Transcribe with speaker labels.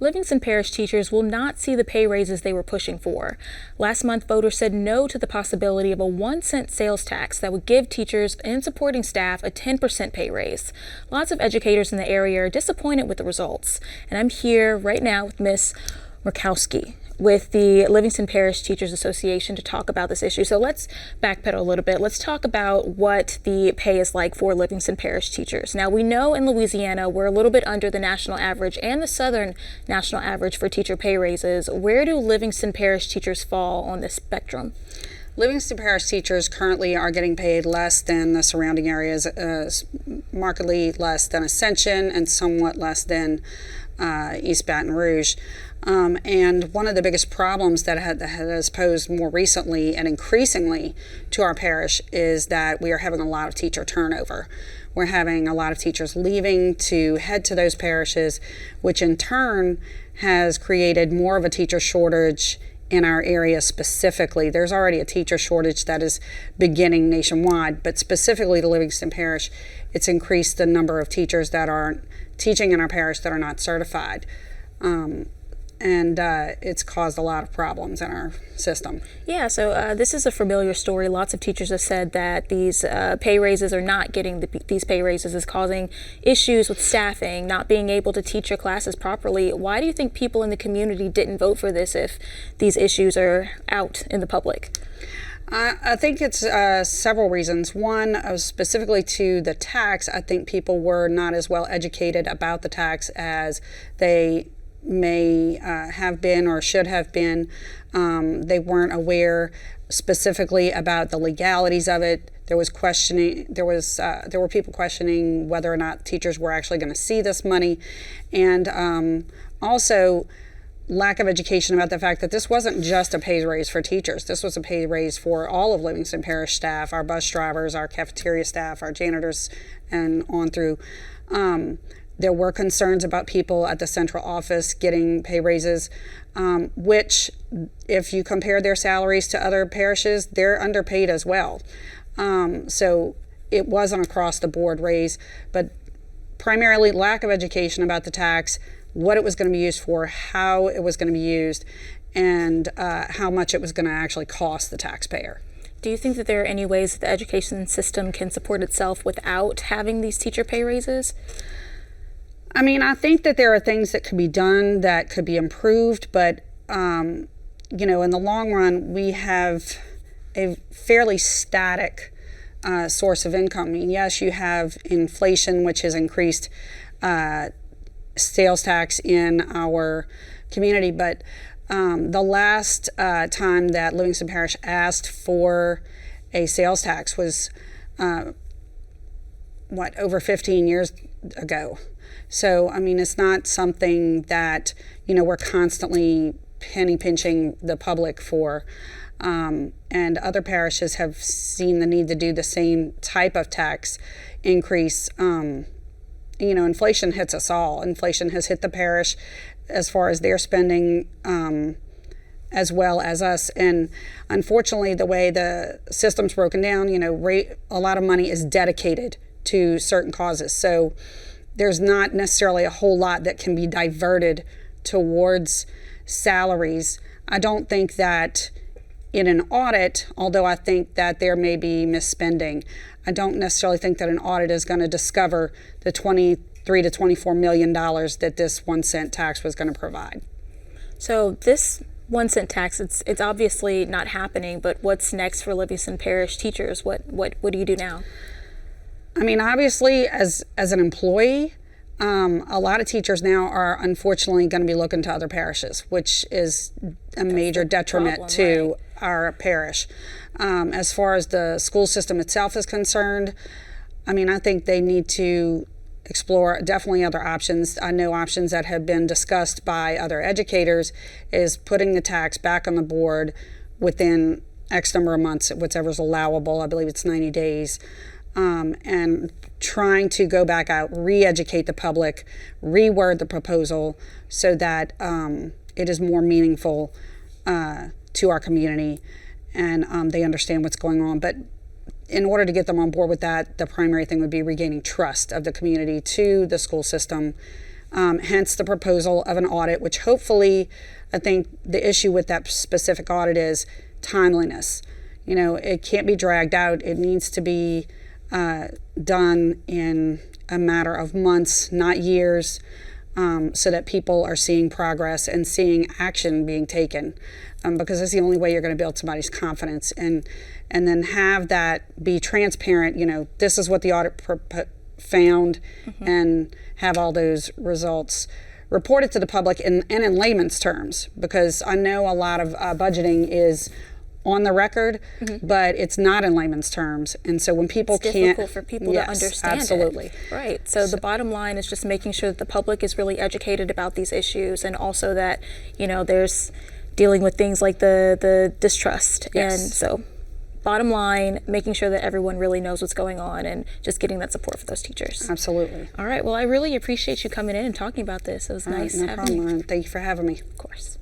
Speaker 1: Livingston Parish teachers will not see the pay raises they were pushing for. Last month, voters said no to the possibility of a 1-cent sales tax that would give teachers and supporting staff a 10% pay raise. Lots of educators in the area are disappointed with the results. And I'm here right now with Miss Murkowski with the Livingston Parish Teachers Association to talk about this issue. So let's backpedal a little bit. Let's talk about what the pay is like for Livingston Parish teachers. Now, we know in Louisiana we're a little bit under the national average and the southern national average for teacher pay raises. Where do Livingston Parish teachers fall on this spectrum?
Speaker 2: Livingston Parish teachers currently are getting paid less than the surrounding areas, markedly less than Ascension and somewhat less than East Baton Rouge. And one of the biggest problems that has posed more recently and increasingly to our parish is that we are having a lot of teacher turnover. We're having a lot of teachers leaving to head to those parishes, which in turn has created more of a teacher shortage in our area specifically. There's already a teacher shortage that is beginning nationwide, but specifically to Livingston Parish, it's increased the number of teachers that are teaching in our parish that are not certified. And it's caused a lot of problems in our system.
Speaker 1: Yeah, so this is a familiar story. Lots of teachers have said that these pay raises, or not getting these pay raises, is causing issues with staffing, not being able to teach your classes properly. Why do you think people in the community didn't vote for this if these issues are out in the public?
Speaker 2: I think it's several reasons. One, specifically to the tax, I think people were not as well educated about the tax as they may have been or should have been. They weren't aware specifically about the legalities of it. There was questioning. There were people questioning whether or not teachers were actually going to see this money, and also lack of education about the fact that this wasn't just a pay raise for teachers. This was a pay raise for all of Livingston Parish staff, our bus drivers, our cafeteria staff, our janitors, and on through. There were concerns about people at the central office getting pay raises, which, if you compare their salaries to other parishes, they're underpaid as well. So it wasn't across the board raise, but primarily lack of education about the tax, what it was going to be used for, how it was going to be used, and how much it was going to actually cost the taxpayer.
Speaker 1: Do you think that there are any ways that the education system can support itself without having these teacher pay raises?
Speaker 2: I mean, I think that there are things that could be done that could be improved, but, in the long run, we have a fairly static source of income. I mean, yes, you have inflation, which has increased sales tax in our community, but the last time that Livingston Parish asked for a sales tax was, over 15 years ago. So, I mean, it's not something that, we're constantly penny pinching the public for. And other parishes have seen the need to do the same type of tax increase. Inflation hits us all. Inflation has hit the parish as far as their spending, as well as us. And unfortunately, the way the system's broken down, a lot of money is dedicated to certain causes. So there's not necessarily a whole lot that can be diverted towards salaries. I don't think that in an audit, although I think that there may be misspending, I don't necessarily think that an audit is going to discover the $23 to $24 million that this 1 cent tax was going to provide.
Speaker 1: So this 1 cent tax, it's obviously not happening, but what's next for Livingston Parish teachers? What do you do now?
Speaker 2: I mean, obviously, as an employee, a lot of teachers now are unfortunately going to be looking to other parishes, which is a major detriment to our parish. As far as the school system itself is concerned, I mean, I think they need to explore definitely other options. I know options that have been discussed by other educators is putting the tax back on the board within X number of months, whichever's allowable. I believe it's 90 days. And trying to go back out, re-educate the public, reword the proposal so that it is more meaningful to our community and they understand what's going on. But in order to get them on board with that, the primary thing would be regaining trust of the community to the school system, hence the proposal of an audit, which hopefully, I think the issue with that specific audit is timeliness. You know, it can't be dragged out. It needs to be done in a matter of months, not years, so that people are seeing progress and seeing action being taken, because that's the only way you're going to build somebody's confidence, and then have that be transparent. You know, this is what the audit found, and have all those results reported to the public and in layman's terms, because I know a lot of budgeting is on the record, but it's not in layman's terms, and so when people
Speaker 1: it's
Speaker 2: can't,
Speaker 1: difficult for people to understand
Speaker 2: absolutely.
Speaker 1: it. Right. So the bottom line is just making sure that the public is really educated about these issues, and also that, you know, there's dealing with things like the distrust.
Speaker 2: Yes.
Speaker 1: And so bottom line, making sure that everyone really knows what's going on and just getting that support for those teachers.
Speaker 2: Absolutely.
Speaker 1: All right. Well, I really appreciate you coming in and talking about this. It was nice
Speaker 2: No
Speaker 1: having you.
Speaker 2: problem. Thank you for having me.
Speaker 1: Of course.